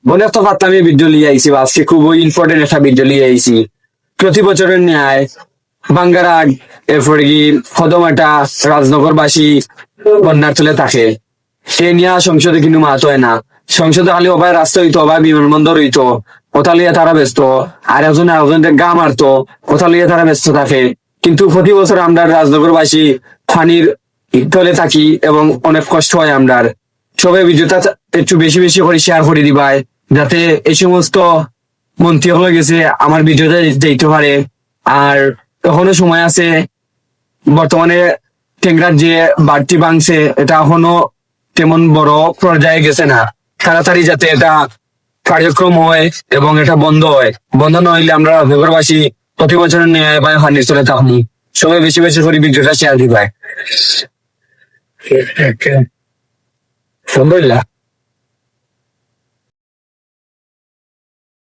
অনেক তো ফাতলামি ভিডিও লিয়ে আইছি, আজকে খুবই ইম্পর্টেন্ট একটা ভিডিও লিয়ে আইছি। প্রতি বছরের ন্যায় বাঙ্গারাট, এরপরে কি কদমাটা, রাজনগরবাসী বন্যার তুলে থাকে। সে নিয়ে সংসদে কিন্তু মাত হয় না। সংসদে খালি অবায় রাস্তা হইতো, অবায় বিমানবন্দর হইতো, কোথা লিয়ে তারা ব্যস্ত। আর একজনের গা মারতো, কোথা লিয়ে তারা ব্যস্ত থাকে। কিন্তু প্রতি বছর আমরা রাজনগরবাসী পানির তলে থাকি এবং অনেক কষ্ট হয় আমরা। সবাই ভিডিওটা একটু বেশি বেশি করে শেয়ার করে দিবাই, যাতে এই সমস্ত মন্ত্রী হয়ে গেছে আমার ভিডিওটা দেখতে পারে। আর এখনো সময় আছে। বর্তমানে টেংরার যে বাড়তি ভাঙছে এটা এখনো তেমন বড় পর্যায়ে গেছে না। তাড়াতাড়ি যাতে এটা কার্যক্রম হয় এবং এটা বন্ধ হয়। বন্ধ না হইলে আমরা নগরবাসী প্রতি বছরের ন্যায় বা হানি চলে থাকি। সবাই বেশি বেশি করে ভিডিওটা শেয়ার দিবাই। সুন্দর